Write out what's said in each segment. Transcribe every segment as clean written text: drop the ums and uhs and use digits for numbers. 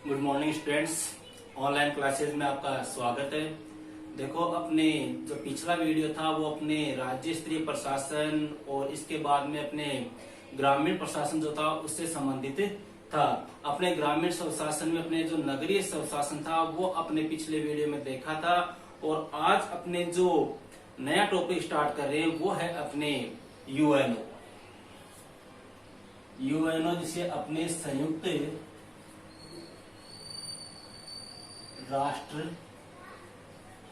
Good morning students. Online classes में आपका स्वागत है। देखो, अपने जो पिछला वीडियो था वो अपने राज्य स्तरीय प्रशासन और इसके बाद में अपने ग्रामीण प्रशासन जो था उससे संबंधित था। अपने ग्रामीण स्वशासन में अपने जो नगरीय स्वशासन था वो अपने पिछले वीडियो में देखा था, और आज अपने जो नया टॉपिक स्टार्ट कर रहे हैं वो है अपने यूएनओ, जिसे अपने संयुक्त राष्ट्र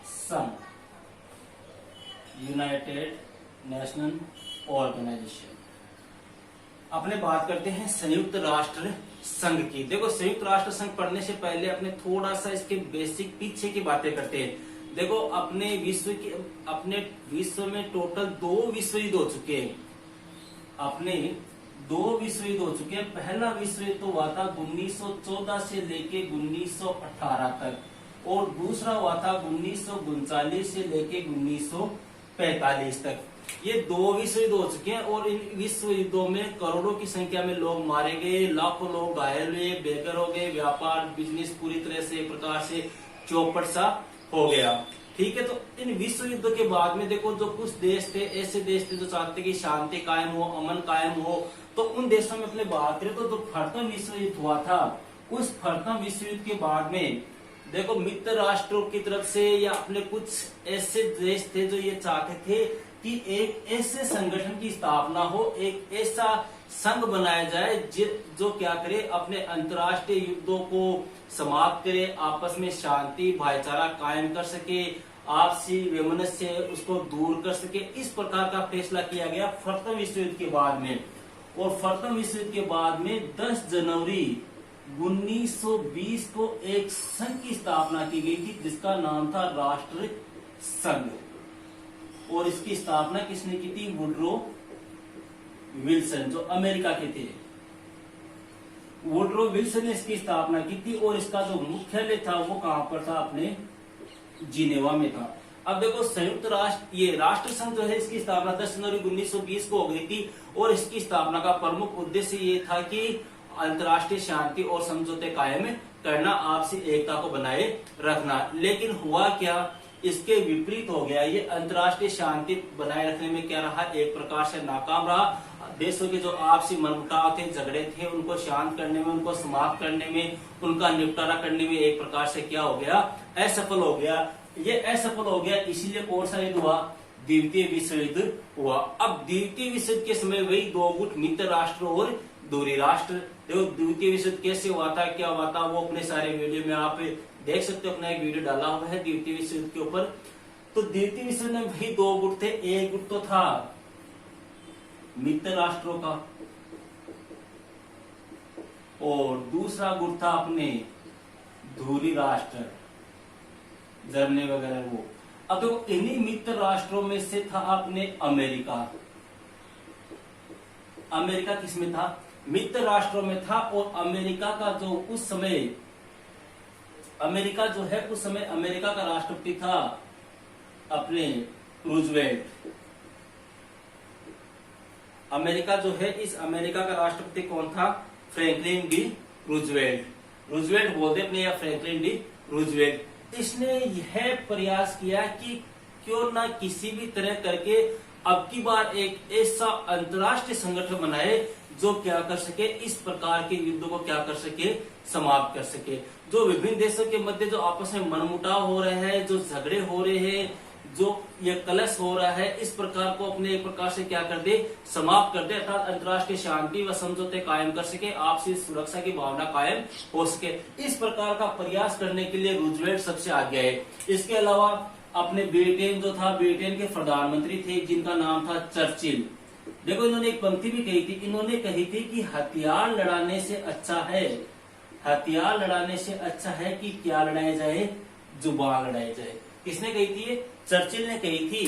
संघ, यूनाइटेड नेशनल ऑर्गेनाइजेशन। अपने बात करते हैं संयुक्त राष्ट्र संघ की। देखो, संयुक्त राष्ट्र संघ पढ़ने से पहले अपने थोड़ा सा इसके बेसिक पीछे की बातें करते हैं। देखो, अपने विश्व में टोटल 2 विश्व युद्ध हो चुके हैं। अपने 2 विश्व युद्ध हो चुके हैं। पहला विश्व युद्ध हुआ था 1914 से लेके 1918 तक, और दूसरा हुआ था 1939 से लेके 1945 तक। ये 2 विश्व युद्ध हो चुके हैं, और इन विश्व युद्धों में करोड़ों की संख्या में लोग मारे गए, लाखों लोग घायल हुए, बेघर हो गए, व्यापार बिजनेस पूरी तरह से एक प्रकार से चौपट सा हो गया। ठीक है, तो इन विश्व युद्ध के बाद में देखो, जो कुछ देश थे, ऐसे देश थे जो चाहते कि शांति कायम हो, अमन कायम हो, तो उन देशों में अपने बात करें तो जो प्रथम विश्व युद्ध हुआ था, उस प्रथम विश्व युद्ध के बाद में देखो मित्र राष्ट्रों की तरफ से या अपने कुछ ऐसे देश थे जो ये चाहते थे कि एक ऐसे संगठन की स्थापना हो, एक ऐसा संघ बनाया जाए जो क्या करे, अपने अंतर्राष्ट्रीय युद्धों को समाप्त करे, आपस में शांति भाईचारा कायम कर सके, आपसी वैमनस्य उसको दूर कर सके। इस प्रकार का फैसला किया गया प्रथम विश्व युद्ध के बाद में। और प्रथम विश्व युद्ध के बाद में 10 जनवरी 1920 को एक संघ की स्थापना की गई थी जिसका नाम था राष्ट्र संघ। और इसकी स्थापना किसने की थी? वुडरो विल्सन, जो अमेरिका के थे। वुडरो विल्सन ने इसकी स्थापना की थी, और इसका जो मुख्यालय था वो कहां पर था? अपने जिनेवा में था। अब देखो, संयुक्त राष्ट्र ये राष्ट्र संघ जो है, इसकी स्थापना 10 जनवरी 1920 को हो गई थी, और इसकी स्थापना का प्रमुख उद्देश्य ये था कि अंतर्राष्ट्रीय शांति और समझौते कायम करना, आपसी एकता को बनाए रखना। लेकिन हुआ क्या? इसके विपरीत हो गया। ये अंतर्राष्ट्रीय शांति बनाए रखने में क्या रहा? एक प्रकार से नाकाम रहा। देशों के जो आपसी मनमुटाव थे, झगड़े थे, उनको शांत करने में, उनको समाप्त करने में, उनका निपटारा करने में एक प्रकार से क्या हो गया? असफल हो गया। ये असफल हो गया, इसीलिए कौन सा युद्ध हुआ? द्वितीय विश्व युद्ध हुआ। अब द्वितीय विश्व युद्ध के समय वही 2 गुट, मित्र राष्ट्र और दूरी राष्ट्र। देखो, द्वितीय विश्व युद्ध कैसे हुआ था, क्या हुआ था, वो अपने सारे वीडियो में आप देख सकते हो। अपना एक वीडियो डाला हुआ है द्वितीय विश्व युद्ध के ऊपर। तो द्वितीय विश्व युद्ध में वही 2 गुट थे। एक गुट तो था मित्र राष्ट्रों का, और दूसरा गुट था अपने धुरी राष्ट्र, जर्मनी वगैरह वो। अब देखो, इन्हीं मित्र राष्ट्रों में से था अपने अमेरिका। अमेरिका किसमें था? मित्र राष्ट्रों में था। और अमेरिका का जो उस समय अमेरिका जो है, उस समय अमेरिका का राष्ट्रपति था अपने रूजवेल्ट। अमेरिका जो है, इस अमेरिका का राष्ट्रपति कौन था? Franklin D Roosevelt. रूजवेल्ट बोलते अपने, या फ्रैंकलिन डी रूजवेल्ट। इसने यह प्रयास किया कि क्यों ना किसी भी तरह करके अब की बार एक ऐसा अंतर्राष्ट्रीय संगठन बनाए जो क्या कर सके, इस प्रकार के युद्धों को क्या कर सके, समाप्त कर सके। जो विभिन्न देशों के मध्य जो आपस में मनमुटाव हो रहे हैं, जो झगड़े हो रहे हैं, जो ये कलश हो रहा है, इस प्रकार को अपने एक प्रकार से क्या कर दे, समाप्त कर दे, अर्थात अंतर्राष्ट्रीय शांति व समझौते कायम कर सके, आपसी सुरक्षा की भावना कायम हो सके। इस प्रकार का प्रयास करने के लिए रूजवेल्ट सबसे आगे आए। इसके अलावा अपने ब्रिटेन जो था, ब्रिटेन के प्रधानमंत्री थे जिनका नाम था चर्चिल। देखो, इन्होंने एक पंक्ति भी कही थी। इन्होंने कही थी कि हथियार लड़ाने से अच्छा है, हथियार लड़ाने से अच्छा है कि क्या लड़ाया जाए? जुबान लड़ाई जाए। किसने कही थी? चर्चिल ने कही थी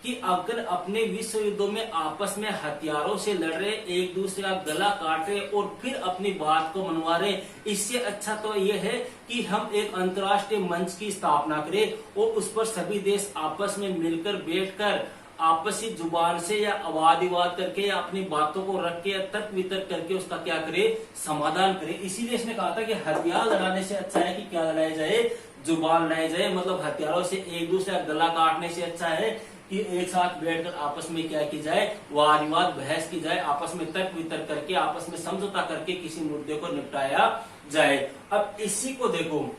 कि अगर अपने विश्व युद्धों में आपस में हथियारों से लड़ रहे, एक दूसरे का गला काट रहे और फिर अपनी बात को मनवा रहे, इससे अच्छा तो यह है कि हम एक अंतर्राष्ट्रीय मंच की स्थापना करें और उस पर सभी देश आपस में मिलकर बैठकर आपसी जुबान से या वाद विवाद करके या अपनी बातों को रख के या तर्क वितर्क करके उसका क्या करे, समाधान करे। इसीलिए इसने कहा था कि हथियार लड़ाने से अच्छा है कि क्या लड़ाया जाए, जुबान लड़ाई जाए। मतलब हथियारों से एक दूसरे का गला काटने से अच्छा है कि एक साथ बैठकर आपस में क्या की जाए, वाद विवाद बहस की जाए, आपस में तर्क वितर्क करके आपस में समझौता करके किसी मुद्दे को निपटाया जाए। अब इसी को देखो,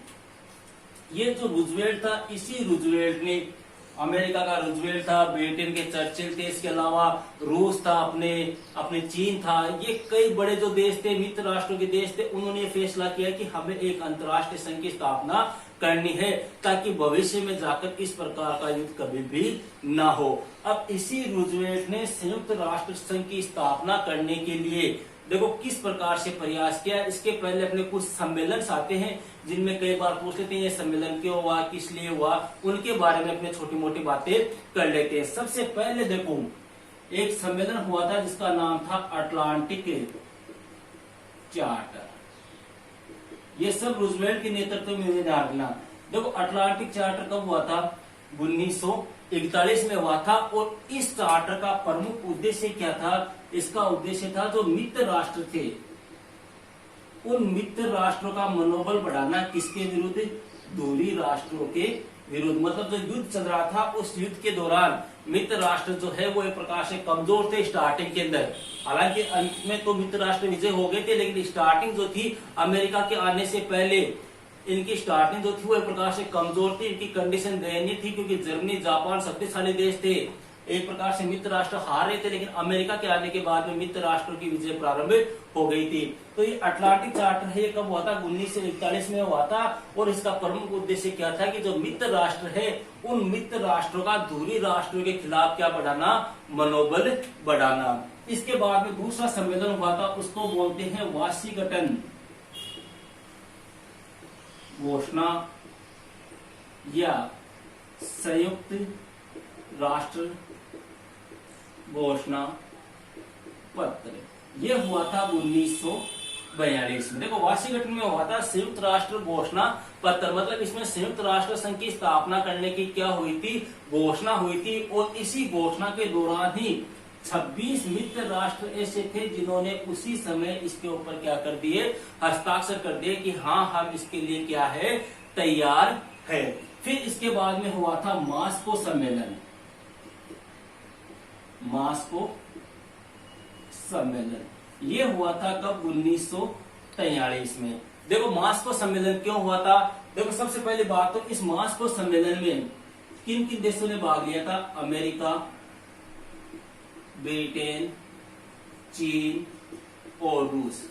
ये जो रूजवेल्ट था, इसी रूजवेल्ट ने, अमेरिका का रूजवेल्ट था, ब्रिटेन के चर्चिल थे, इसके अलावा रूस था, अपने चीन था, ये कई बड़े जो देश थे, मित्र राष्ट्रों के देश थे, उन्होंने ये फैसला किया कि हमें एक अंतर्राष्ट्रीय संघ की स्थापना करनी है ताकि भविष्य में जाकर इस प्रकार का युद्ध कभी भी ना हो। अब इसी रूजवेल्ट ने संयुक्त राष्ट्र संघ की स्थापना करने के लिए देखो किस प्रकार से प्रयास किया। इसके पहले अपने कुछ सम्मेलन आते हैं जिनमें कई बार पूछ लेते हैं ये सम्मेलन क्यों हुआ, किस लिए हुआ, उनके बारे में अपने छोटी मोटी बातें कर लेते हैं। सबसे पहले देखो एक सम्मेलन हुआ था जिसका नाम था अटलांटिक चार्टर। ये सब रूजवेल्ट के नेतृत्व में रखना। देखो अटलांटिक चार्टर कब हुआ था, 1941 में हुआ था। और इस चार्टर का प्रमुख उद्देश्य क्या था, इसका उद्देश्य था जो मित्र राष्ट्र थे उन मित्र राष्ट्रों का मनोबल बढ़ाना। किसके विरुद्ध, दूरी राष्ट्रों के विरुद्ध। मतलब जो युद्ध चल रहा था उस युद्ध के दौरान मित्र राष्ट्र जो है वो एक प्रकार से कमजोर थे स्टार्टिंग के अंदर। हालांकि अंत में तो मित्र राष्ट्र विजय हो गए थे, लेकिन स्टार्टिंग जो थी अमेरिका के आने से पहले इनकी स्टार्टिंग जो थी वो एक प्रकार से कमजोर थी। इनकी कंडीशन दयनीय थी क्योंकि जर्मनी, जापान शक्तिशाली देश थे, एक प्रकार से मित्र राष्ट्र हार रहे थे। लेकिन अमेरिका के आने के बाद में मित्र राष्ट्रों की विजय प्रारंभ हो गई थी। तो ये अटलांटिक चार्टर है, ये कब हुआ था, 1941 में हुआ था। और इसका प्रमुख उद्देश्य क्या था कि जो मित्र राष्ट्र है उन मित्र राष्ट्रों का दूरी राष्ट्रों के खिलाफ क्या बढ़ाना, मनोबल बढ़ाना। इसके बाद में दूसरा सम्मेलन हुआ था, उसको बोलते हैं वाशिंगटन घोषणा या संयुक्त राष्ट्र घोषणा पत्र। यह हुआ था 1942 में। देखो वाशिंगटन में हुआ था संयुक्त राष्ट्र घोषणा पत्र। मतलब इसमें संयुक्त राष्ट्र संघ की स्थापना करने की क्या हुई थी, घोषणा हुई थी। और इसी घोषणा के दौरान ही 26 मित्र राष्ट्र ऐसे थे जिन्होंने उसी समय इसके ऊपर क्या कर दिए, हस्ताक्षर कर दिए कि हाँ हम इसके लिए क्या है, तैयार है। फिर इसके बाद में हुआ था मास्को सम्मेलन। मास्को सम्मेलन ये हुआ था कब, 1943 में। देखो मास्को सम्मेलन क्यों हुआ था, देखो सबसे पहले बात तो इस मास्को सम्मेलन में किन किन देशों ने भाग लिया था, अमेरिका, ब्रिटेन, चीन और रूस।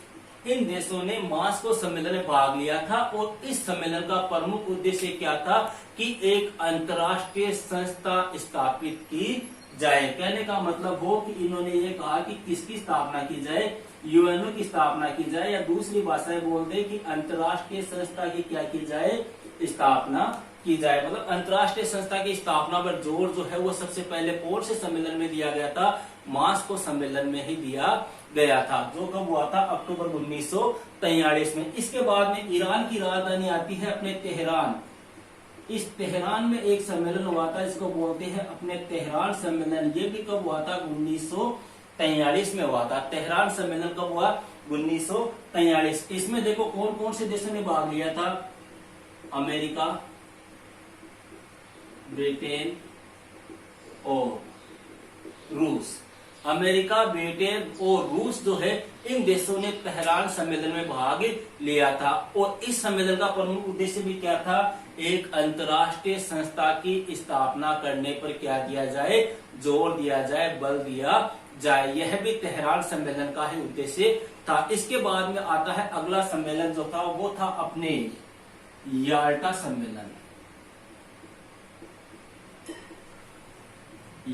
इन देशों ने मास्को सम्मेलन में भाग लिया था। और इस सम्मेलन का प्रमुख उद्देश्य क्या था कि एक अंतर्राष्ट्रीय संस्था स्थापित की जाए। कहने का मतलब हो कि इन्होंने ये कहा कि किसकी स्थापना की जाए, यूएनओ की स्थापना की जाए, या दूसरी भाषाएं बोलते कि अंतर्राष्ट्रीय संस्था की क्या की जाए, स्थापना की जाए। मतलब अंतर्राष्ट्रीय संस्था की स्थापना पर जोर जो है वो सबसे पहले कौन से सम्मेलन में दिया गया था, मास्को सम्मेलन में ही दिया गया था, जो कब हुआ था, अक्टूबर 1943 में। इसके बाद में ईरान की राजधानी आती है अपने तेहरान। इस तेहरान में एक सम्मेलन हुआ था, इसको बोलते हैं अपने तेहरान सम्मेलन। ये भी कब हुआ था, 1943 में हुआ था। तेहरान सम्मेलन कब हुआ, 1943। इसमें देखो कौन कौन से देशों ने भाग लिया था, अमेरिका, ब्रिटेन और रूस। अमेरिका, ब्रिटेन और रूस जो है इन देशों ने तेहरान सम्मेलन में भाग लिया था। और इस सम्मेलन का प्रमुख उद्देश्य भी क्या था, एक अंतर्राष्ट्रीय संस्था की स्थापना करने पर क्या दिया जाए, जोर दिया जाए, बल दिया जाए। यह भी तेहरान सम्मेलन का ही उद्देश्य था। इसके बाद में आता है अगला सम्मेलन जो था वो था अपने याल्टा सम्मेलन।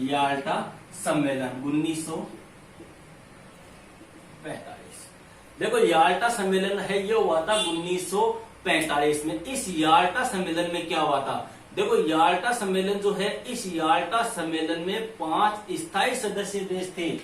याल्टा सम्मेलन 1945। देखो याल्टा सम्मेलन है ये हुआ था 1945 में। इस याल्टा सम्मेलन में क्या हुआ था, देखो याल्टा सम्मेलन जो है, इस याल्टा सम्मेलन में 5 स्थायी सदस्य देश थे।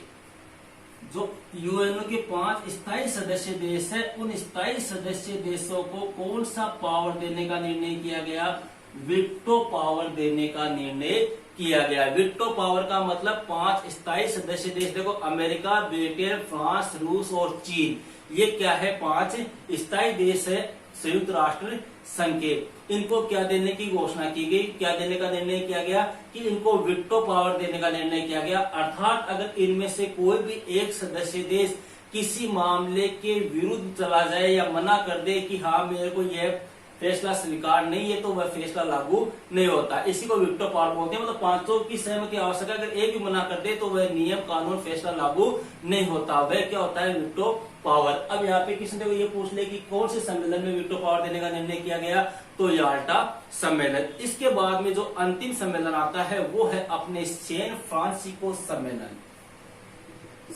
जो यूएनओ के 5 स्थायी सदस्य देश है, उन स्थायी सदस्य देशों को कौन सा पावर देने का निर्णय किया गया, वीटो पावर देने का निर्णय किया गया। वीटो पावर का मतलब 5 स्थायी सदस्य देश, देखो अमेरिका, ब्रिटेन, फ्रांस, रूस और चीन, ये क्या है 5 स्थायी देश है संयुक्त राष्ट्र संघ के। इनको क्या देने की घोषणा की गई, क्या देने का निर्णय किया गया कि इनको वीटो पावर देने का निर्णय किया गया। अर्थात अगर इनमें से कोई भी एक सदस्य देश किसी मामले के विरुद्ध चला जाए या मना कर दे कि हाँ मेरे को यह फैसला स्वीकार नहीं है, तो वह फैसला लागू नहीं होता। इसी को वीटो पावर बोलते हैं। मतलब 500 की सहमति आवश्यक है, अगर एक भी मना कर दे तो वह नियम, कानून, फैसला लागू नहीं होता। वह क्या होता है, वीटो पावर। अब यहाँ पे किसी ने ये पूछ ले कि कौन से सम्मेलन में वीटो पावर देने का निर्णय किया गया, तो याल्टा सम्मेलन। इसके बाद में जो अंतिम सम्मेलन आता है वो है अपने सैन फ्रांसिस्को सम्मेलन।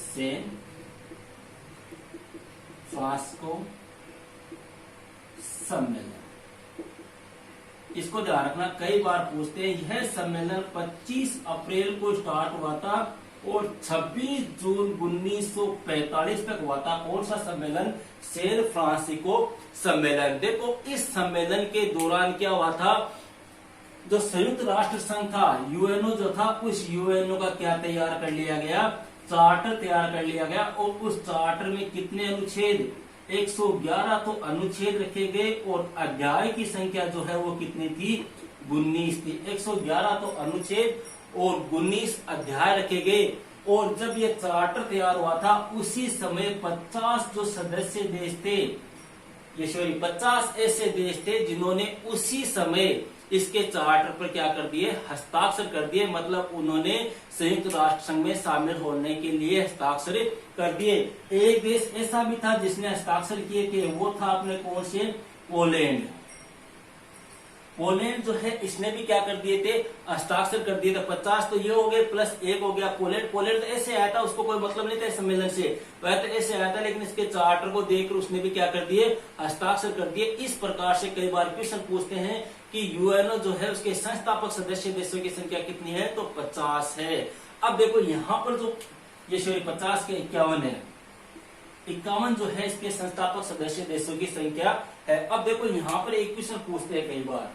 सैन फ्रांसिस्को सम्मेलन, इसको ध्यान रखना, कई बार पूछते हैं। यह सम्मेलन 25 अप्रैल को स्टार्ट हुआ था और 26 जून 1945 तक हुआ था। कौन सा सम्मेलन, सैन फ्रांसिस्को सम्मेलन। देखो इस सम्मेलन के दौरान क्या हुआ था, जो संयुक्त राष्ट्र संघ था, यूएनओ जो था, उस यूएनओ का क्या तैयार कर लिया गया, चार्टर तैयार कर लिया गया। और उस चार्टर में कितने अनुच्छेद, 111 तो अनुच्छेद रखे गए और अध्याय की संख्या जो है वो कितनी थी, 19 थी। 111 तो अनुच्छेद और 19 अध्याय रखे गए। और जब ये चार्टर तैयार हुआ था उसी समय 50 जो सदस्य देश थे, ये सॉरी 50 ऐसे देश थे जिन्होंने उसी समय इसके चार्टर पर क्या कर दिए, हस्ताक्षर कर दिए। मतलब उन्होंने संयुक्त राष्ट्र संघ में शामिल होने के लिए हस्ताक्षर कर दिए। एक देश ऐसा भी था जिसने हस्ताक्षर किए थे, वो था अपने कौन से, पोलैंड। पोलैंड जो है इसने भी क्या कर दिए थे, हस्ताक्षर कर दिए थे। 50 तो ये हो गए प्लस 1 हो गया पोलैंड। पोलैंड तो ऐसे आया था, उसको कोई मतलब नहीं था इस सम्मेलन से, वह तो ऐसे आया था, लेकिन इसके चार्टर को देखकर उसने भी क्या कर दिए, हस्ताक्षर कर दिए। इस प्रकार से कई बार क्वेश्चन पूछते हैं कि यूएनओ जो है उसके संस्थापक सदस्य देशों की संख्या कितनी है, तो 50 है। अब देखो यहाँ पर जो ये सॉरी 50 के 51 है, 51 जो है इसके संस्थापक सदस्य देशों की संख्या है। अब देखो यहाँ पर एक क्वेश्चन पूछते हैं कई बार,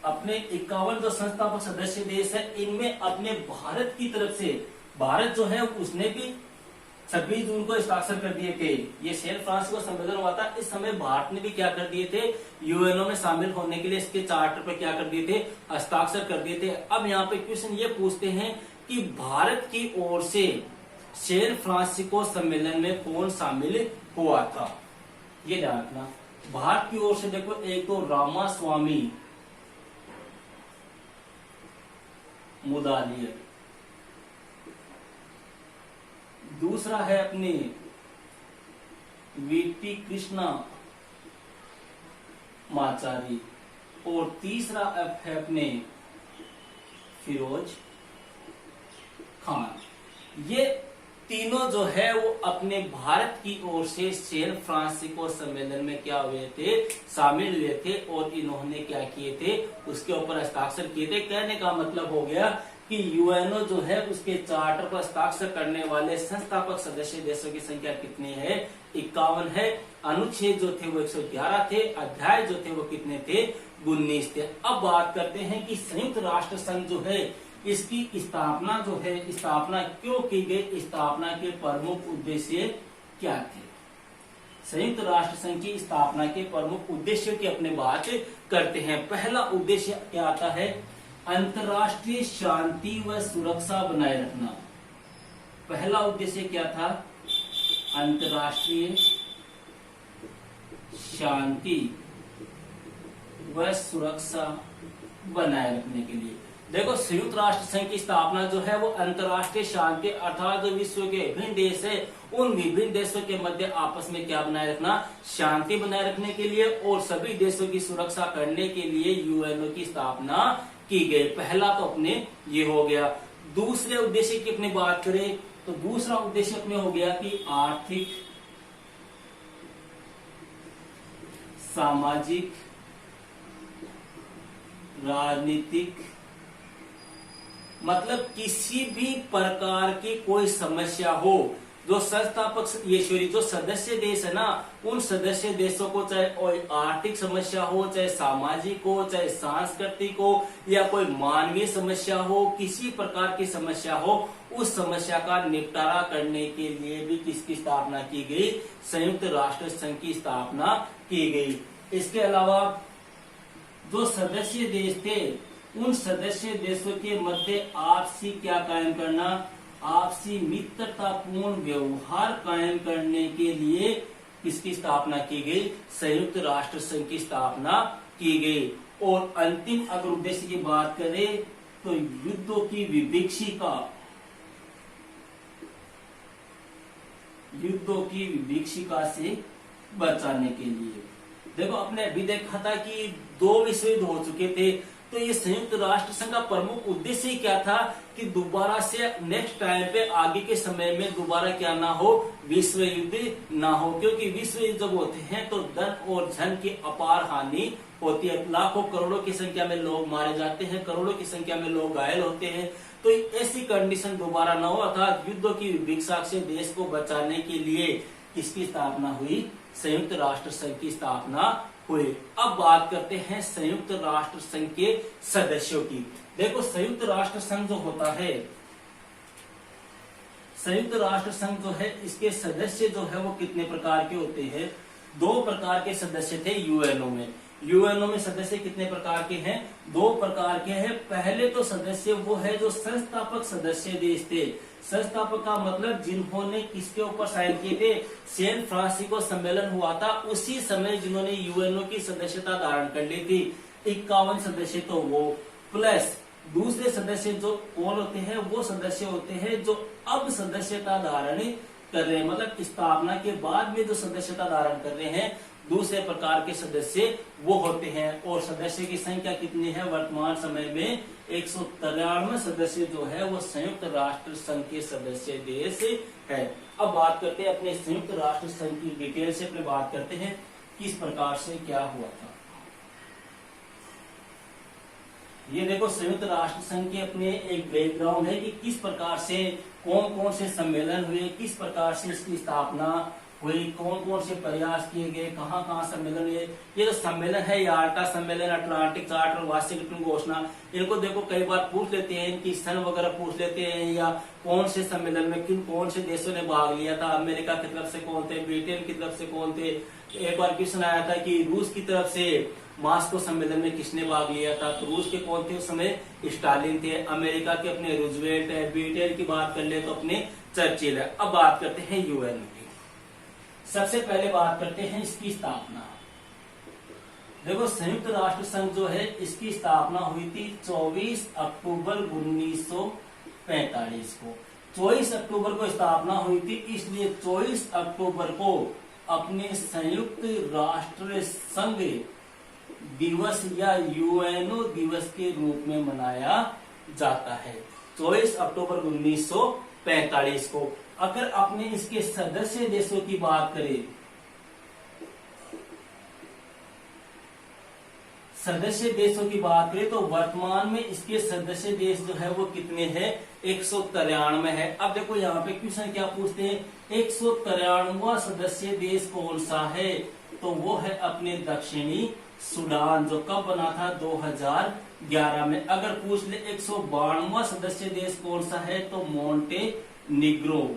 अपने 51 जो संस्थापक सदस्य देश है इनमें अपने भारत की तरफ से, भारत जो है उसने भी 26 जून को हस्ताक्षर कर दिए थे। ये सैन फ्रांसिस्को सम्मेलन हुआ था, इस समय भारत ने भी क्या कर दिए थे, यूएनओ में शामिल होने के लिए इसके चार्टर पर क्या कर दिए थे, हस्ताक्षर कर दिए थे। अब यहाँ पे क्वेश्चन ये पूछते हैं कि भारत की ओर से सैन फ्रांसिस्को सम्मेलन में कौन शामिल हुआ था, ये ध्यान रखना। भारत की ओर से देखो, एक तो रामास्वामी मुदालियर, दूसरा है अपने वीपी कृष्णा माचारी और तीसरा है अपने फिरोज खान। ये तीनों जो है वो अपने भारत की ओर से सैन फ्रांसिस्को सम्मेलन में क्या हुए थे, शामिल हुए थे और इन्होंने क्या किए थे, उसके ऊपर हस्ताक्षर किए थे। कहने का मतलब हो गया कि यूएनओ जो है उसके चार्टर पर हस्ताक्षर करने वाले संस्थापक सदस्य देशों की संख्या कितनी है, 51 है। अनुच्छेद जो थे वो 111 थे, अध्याय जो थे वो कितने थे, 19 थे। अब बात करते हैं कि संयुक्त राष्ट्र संघ जो है इसकी स्थापना जो है, स्थापना क्यों की गई, स्थापना के प्रमुख उद्देश्य क्या थे। संयुक्त राष्ट्र संघ की स्थापना के प्रमुख उद्देश्य की अपने बात करते हैं। पहला उद्देश्य क्या आता है, अंतर्राष्ट्रीय शांति व सुरक्षा बनाए रखना। पहला उद्देश्य क्या था, अंतर्राष्ट्रीय शांति व सुरक्षा बनाए रखने के लिए। देखो संयुक्त राष्ट्र संघ की स्थापना जो है वो अंतर्राष्ट्रीय शांति अर्थात जो विश्व के विभिन्न देश है उन विभिन्न देशों के मध्य आपस में क्या बनाए रखना, शांति बनाए रखने के लिए और सभी देशों की सुरक्षा करने के लिए यूएनओ की स्थापना की गई। पहला तो अपने ये हो गया। दूसरे उद्देश्य की अपनी बात करें तो दूसरा उद्देश्य अपने हो गया कि आर्थिक, सामाजिक, राजनीतिक, मतलब किसी भी प्रकार की कोई समस्या हो जो संस्थापक ये जो सदस्य देश है ना, उन सदस्य देशों को चाहे आर्थिक समस्या हो, चाहे सामाजिक हो, चाहे सांस्कृतिक हो, या कोई मानवीय समस्या हो, किसी प्रकार की समस्या हो, उस समस्या का निपटारा करने के लिए भी किसकी स्थापना की गई? संयुक्त राष्ट्र संघ की स्थापना की गई। इसके अलावा जो सदस्य देश थे, उन सदस्य देशों के मध्य आपसी क्या कायम करना? आपसी मित्रतापूर्ण व्यवहार कायम करने के लिए किसकी स्थापना की गई? संयुक्त राष्ट्र संघ की स्थापना की गई। और अंतिम अगर उद्देश्य की बात करें तो युद्धों की विभीषिका से बचाने के लिए। देखो आपने अभी देखा था कि 2 विश्व युद्ध हो चुके थे, तो ये संयुक्त राष्ट्र संघ का प्रमुख उद्देश्य ही क्या था कि दोबारा से नेक्स्ट टाइम पे आगे के समय में दोबारा क्या ना हो, विश्व युद्ध ना हो। क्योंकि विश्व युद्ध जब होते हैं तो धन और जन की अपार हानि होती है, लाखों करोड़ों की संख्या में लोग मारे जाते हैं, करोड़ों की संख्या में लोग घायल होते हैं। तो ऐसी कंडीशन दोबारा ना हो, अर्थात युद्धों की विभीषिका से देश को बचाने के लिए किसकी स्थापना हुई? संयुक्त राष्ट्र संघ की स्थापना हुई। अब बात करते हैं संयुक्त राष्ट्र संघ के सदस्यों की। देखो संयुक्त राष्ट्र संघ जो होता है, संयुक्त राष्ट्र संघ जो है, इसके सदस्य जो है वो कितने प्रकार के होते हैं? 2 प्रकार के सदस्य थे यूएनओ में। यूएनओ में सदस्य कितने प्रकार के हैं? 2 प्रकार के हैं। पहले तो सदस्य वो है जो संस्थापक सदस्य देश थे। संस्थापक का मतलब जिन्होंने किसके ऊपर साइन किए थे? सैन फ्रांसिस्को सम्मेलन हुआ था उसी समय जिन्होंने यूएनओ की सदस्यता धारण कर ली थी। 51 सदस्य तो वो, प्लस दूसरे सदस्य जो कौन होते हैं? वो सदस्य होते हैं जो अब सदस्यता धारण कर रहे हैं, मतलब स्थापना के बाद में जो सदस्यता धारण कर रहे हैं, दूसरे प्रकार के सदस्य वो होते हैं। और सदस्य की संख्या कितनी है? वर्तमान समय में 193 सदस्य जो है वो संयुक्त राष्ट्र संघ के सदस्य देश है। अब बात करते हैं अपने संयुक्त राष्ट्र संघ की डिटेल से अपने बात करते हैं किस प्रकार से क्या हुआ था। ये देखो संयुक्त राष्ट्र संघ के अपने एक बैकग्राउंड है कि किस प्रकार से कौन कौन से सम्मेलन हुए, किस प्रकार से इसकी स्थापना हुई, कौन कौन से प्रयास किए गए, कहाँ कहाँ सम्मेलन हुए। ये जो सम्मेलन है, याल्टा सम्मेलन, अटलांटिक चार्टर, वाशिंगटन घोषणा, इनको देखो कई बार पूछ लेते हैं, इनकी सन वगैरह पूछ लेते हैं, या कौन से सम्मेलन में किन कौन से देशों ने भाग लिया था, अमेरिका की तरफ से कौन थे, ब्रिटेन की तरफ से कौन थे। एक बार क्वेश्चन आया था कि रूस की तरफ से मास्को सम्मेलन में किसने भाग लिया था, तो रूस के कौन थे उस समय? स्टालिन थे। अमेरिका के अपने रूजवेल्ट है। ब्रिटेन की बात कर ले तो अपने चर्चिल है। अब बात करते हैं यूएन की। सबसे पहले बात करते हैं इसकी स्थापना। देखो संयुक्त राष्ट्र संघ जो है इसकी स्थापना हुई थी 24 अक्टूबर 1945 को। 24 अक्टूबर को स्थापना हुई थी, इसलिए 24 अक्टूबर को अपने संयुक्त राष्ट्र संघ दिवस या यूएनओ दिवस के रूप में मनाया जाता है। 24 अक्टूबर 1945 को। अगर अपने इसके सदस्य देशों की बात करें, सदस्य देशों की बात करें तो वर्तमान में इसके सदस्य देश जो है वो कितने हैं? 193 है। अब देखो यहाँ पे क्वेश्चन क्या पूछते हैं, 193वां सदस्य देश कौन सा है? तो वो है अपने दक्षिणी सूडान, जो कब बना था? 2011 में। अगर पूछ ले 192वां सदस्य देश कौन सा है? तो मोंटेनिग्रो।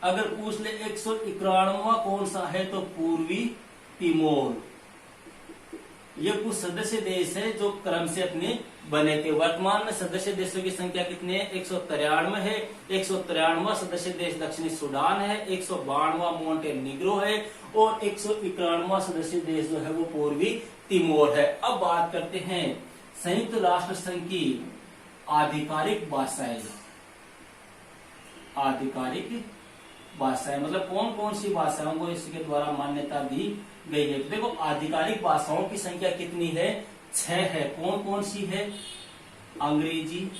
अगर पूछ ले 191वां कौन सा है? तो पूर्वी तिमोर। ये कुछ सदस्य देश है जो क्रम से अपने बने थे। वर्तमान में सदस्य देशों की संख्या कितनी है? 193 है। 193वां सदस्य देश दक्षिणी सूडान है, 192वां मोंटेनिग्रो है और 191वां सदस्य देश जो है वो पूर्वी तिमोर है। अब बात करते हैं संयुक्त राष्ट्र संघ की आधिकारिक भाषाएं। आधिकारिक भाषाएं मतलब कौन कौन सी भाषाओं को इसके द्वारा मान्यता दी गई है। तो देखो आधिकारिक भाषाओं की संख्या कितनी है? 6 है। कौन कौन सी है? अंग्रेजी,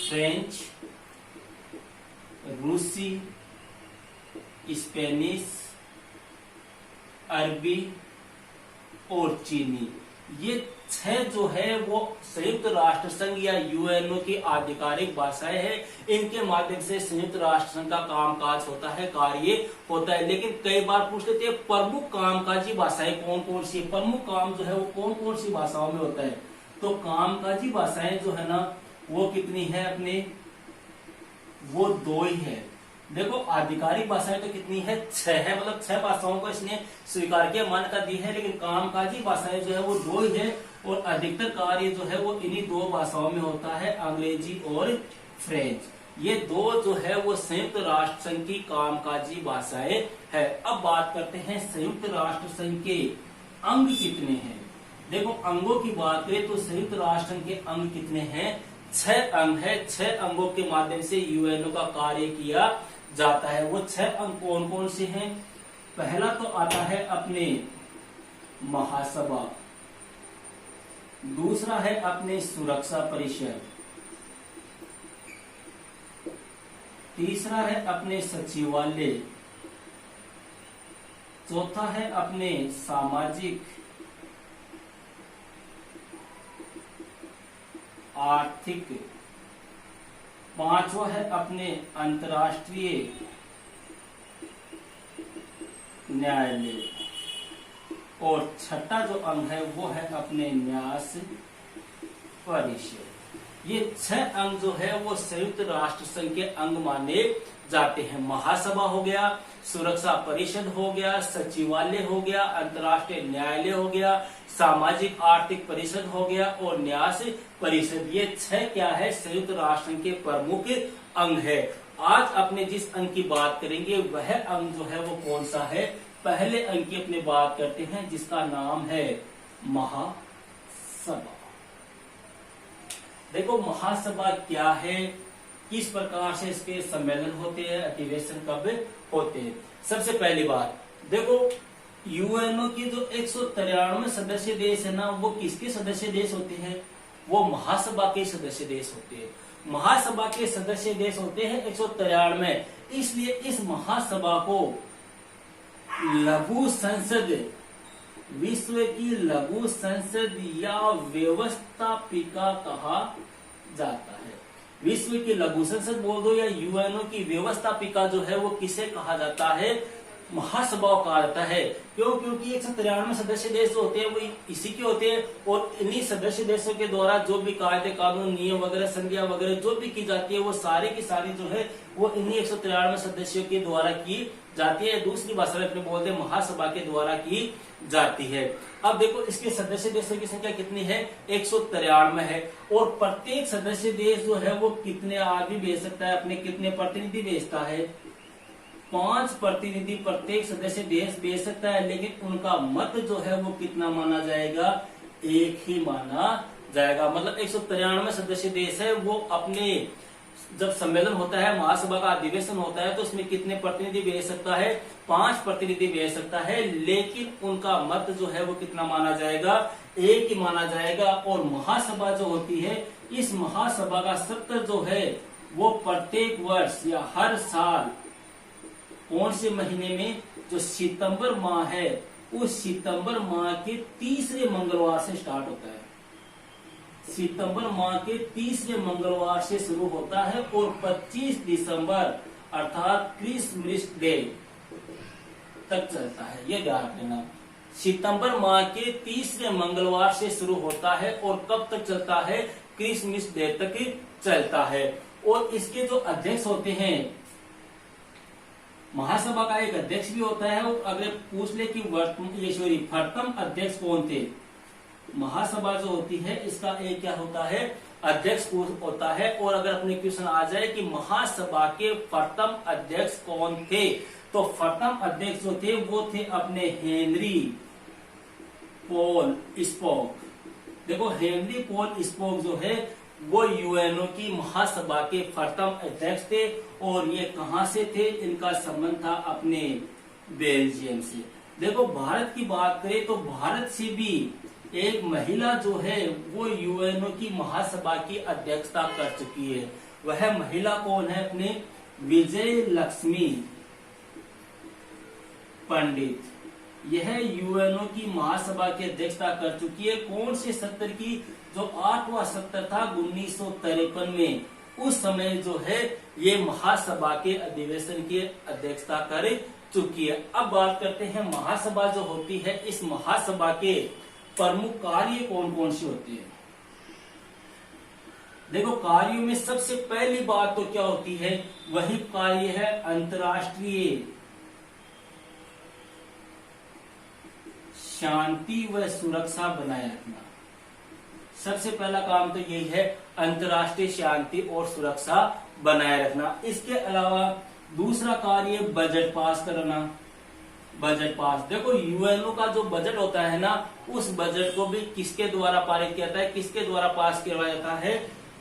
फ्रेंच, रूसी, स्पेनिश, अरबी और चीनी। ये छह जो है वो संयुक्त राष्ट्र संघ या यूएनओ की आधिकारिक भाषाएं हैं। इनके माध्यम से संयुक्त राष्ट्र संघ का कामकाज होता है, कार्य होता है। लेकिन कई बार पूछ लेते हैं प्रमुख कामकाजी भाषाएं कौन कौन सी, प्रमुख काम जो है वो कौन कौन सी भाषाओं में होता है। तो कामकाजी भाषाएं जो है ना वो कितनी है अपने, वो दो ही है। देखो आधिकारिक भाषाएं तो कितनी है, छह है, मतलब छह भाषाओं को इसने स्वीकार किया, मान्यता दी है। लेकिन कामकाजी भाषाएं जो है वो दो ही है और अधिकतर कार्य जो है वो इन्हीं दो भाषाओं में होता है, अंग्रेजी और फ्रेंच। ये दो जो है वो संयुक्त राष्ट्र संघ की कामकाजी भाषाएं है। अब बात करते हैं संयुक्त राष्ट्र संघ के अंग कितने हैं। देखो अंगों की बात करें तो संयुक्त राष्ट्र संघ के अंग कितने हैं, छह अंग है। छह अंगों के माध्यम से यूएनओ का कार्य किया जाता है। वो छह अंग कौन कौन से हैं। पहला तो आता है अपने महासभा, दूसरा है अपने सुरक्षा परिषद, तीसरा है अपने सचिवालय, चौथा है अपने सामाजिक आर्थिक, पांचवा है अपने अंतर्राष्ट्रीय न्यायालय और छठा जो अंग है वो है अपने न्यास परिषद। ये छह अंग जो है वो संयुक्त राष्ट्र संघ के अंग माने जाते हैं। महासभा हो गया, सुरक्षा परिषद हो गया, सचिवालय हो गया, अंतर्राष्ट्रीय न्यायालय हो गया, सामाजिक आर्थिक परिषद हो गया और न्यास परिषद। ये छह क्या है, संयुक्त राष्ट्र संघ के प्रमुख अंग है। आज अपने जिस अंग की बात करेंगे वह अंग जो है वो कौन सा है, पहले अंग की अपने बात करते हैं जिसका नाम है महासभा। देखो महासभा क्या है, किस प्रकार से इसके सम्मेलन होते हैं, अधिवेशन कब होते हैं। सबसे पहली बात देखो यूएनओ की जो 193 सदस्य देश है ना वो किसके सदस्य देश होते हैं, वो महासभा के सदस्य देश होते हैं। महासभा के सदस्य देश होते हैं 193। इसलिए इस महासभा को लघु संसद, विश्व की लघु संसद या व्यवस्थापिका कहा जाता है। विश्व की लघु संसद बोल दो या यूएनओ की व्यवस्थापिका जो है वो किसे कहा जाता है, महासभा कहा जाता है। क्यों, क्योंकि 193 सदस्य देश जो होते हैं वो इसी के होते हैं और इन्हीं सदस्य देशों के द्वारा जो भी कायदे कानून नियम वगैरह संधियां वगैरह जो भी की जाती है वो सारे की सारी जो है वो इन्हीं 193 सदस्यों के द्वारा की जाती है। दूसरी भाषा में अपने बोलते हैं महासभा के द्वारा की जाती है। अब देखो इसके सदस्य देशों की संख्या कितनी है, 193 है और प्रत्येक सदस्य देश जो है वो कितने आदमी भेज सकता है, अपने कितने प्रतिनिधि भेजता है, 5 प्रतिनिधि प्रत्येक सदस्य देश भेज सकता है। लेकिन उनका मत जो है वो कितना माना जाएगा, एक ही माना जाएगा। मतलब 193 सदस्य देश है वो अपने जब सम्मेलन होता है, महासभा का अधिवेशन होता है तो उसमें कितने प्रतिनिधि भेज सकता है, 5 प्रतिनिधि भेज सकता है। लेकिन उनका मत जो है वो कितना माना जाएगा, एक ही माना जाएगा। और महासभा जो होती है, इस महासभा का सत्र जो है वो प्रत्येक वर्ष या हर साल कौन से महीने में, जो सितंबर माह है उस सितंबर माह के तीसरे मंगलवार से स्टार्ट होता है। सितंबर माह के तीसरे मंगलवार से शुरू होता है और 25 दिसंबर अर्थात क्रिसमस डे तक चलता है। ये ध्यान रखना, सितंबर माह के तीसरे मंगलवार से शुरू होता है और कब तक चलता है, क्रिसमस डे तक चलता है। और इसके जो अध्यक्ष होते हैं, महासभा का एक अध्यक्ष भी होता है। और अगर पूछ ले कि प्रथम अध्यक्ष कौन थे, महासभा जो होती है इसका एक क्या होता है, अध्यक्ष होता है। और अगर अपने क्वेश्चन आ जाए कि महासभा के प्रथम अध्यक्ष कौन थे, तो प्रथम अध्यक्ष जो थे वो थे अपने हेनरी पॉल स्पोक। देखो हेनरी पॉल स्पोक जो है वो यूएनओ की महासभा के प्रथम अध्यक्ष थे। और ये कहां से थे, इनका संबंध था अपने बेल्जियम से। देखो भारत की बात करें तो भारत से भी एक महिला जो है वो यूएनओ की महासभा की अध्यक्षता कर चुकी है। वह महिला कौन है, अपने विजय लक्ष्मी पंडित। यह यूएनओ की महासभा की अध्यक्षता कर चुकी है। कौन से सत्र की? जो 8वां सत्र था 1953 में, उस समय जो है ये महासभा के अधिवेशन की अध्यक्षता कर चुकी है। अब बात करते हैं महासभा जो होती है, इस महासभा के प्रमुख कार्य कौन कौन से होते हैं। देखो, कार्यों में सबसे पहली बात तो क्या होती है? वही कार्य है अंतर्राष्ट्रीय शांति व सुरक्षा बनाए रखना। सबसे पहला काम तो यही है, अंतर्राष्ट्रीय शांति और सुरक्षा बनाए रखना। इसके अलावा दूसरा कार्य बजट पास करना। बजट पास, देखो यूएनओ का जो बजट होता है ना, उस बजट को भी किसके द्वारा पारित किया जाता है, किसके द्वारा पास किया जाता है?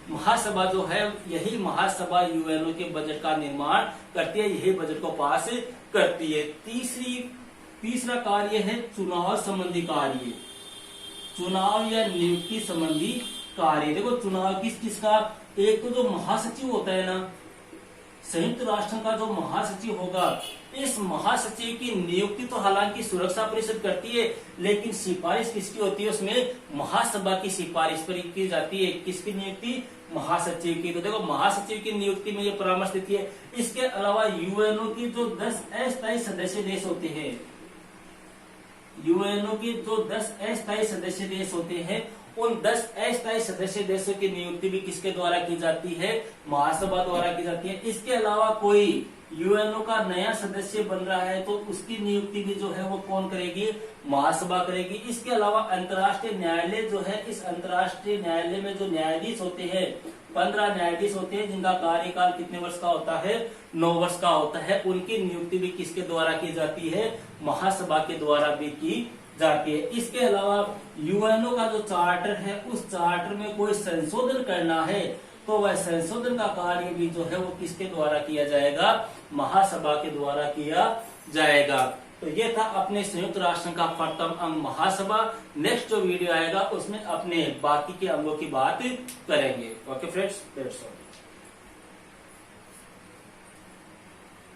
महासभा जो है, यही महासभा यूएनओ के बजट का निर्माण करती है, यही बजट को पास करती है। तीसरा कार्य है चुनाव संबंधी कार्य, चुनाव या नियुक्ति संबंधी कार्य। देखो चुनाव किस किस का? एक तो जो महासचिव होता है ना, संयुक्त राष्ट्र का जो महासचिव होगा, इस महासचिव की नियुक्ति तो हालांकि सुरक्षा परिषद करती है, लेकिन सिफारिश किसकी होती है? उसमें महासभा की सिफारिश पर की जाती है। किसकी नियुक्ति? महासचिव की। तो देखो महासचिव की नियुक्ति में ये परामर्श देती है। इसके अलावा यूएनओ की जो 10 अस्थायी सदस्य देश होते हैं, यूएनओ के जो 10 अस्थायी सदस्य देश होते हैं, उन 10 अस्थायी सदस्य देशों की नियुक्ति भी किसके द्वारा की जाती है? महासभा द्वारा की जाती है। इसके अलावा कोई यूएनओ का नया सदस्य बन रहा है तो उसकी नियुक्ति भी जो है वो कौन करेगी? महासभा करेगी। इसके अलावा अंतर्राष्ट्रीय न्यायालय जो है, इस अंतर्राष्ट्रीय न्यायालय में जो न्यायाधीश होते हैं, 15 न्यायाधीश होते हैं, जिनका कार्यकाल कितने वर्ष का होता है? 9 वर्ष का होता है। उनकी नियुक्ति भी किसके द्वारा की जाती है? महासभा के द्वारा भी की जाती है। इसके अलावा यूएनओ का जो चार्टर है, उस चार्टर में कोई संशोधन करना है तो वह संशोधन का कार्य भी जो है वो किसके द्वारा किया जाएगा? महासभा के द्वारा किया जाएगा। तो ये था अपने संयुक्त राष्ट्र का प्रथम अंग महासभा। नेक्स्ट जो वीडियो आएगा उसमें अपने बाकी के अंगों की बात करेंगे। Okay friends, that's all.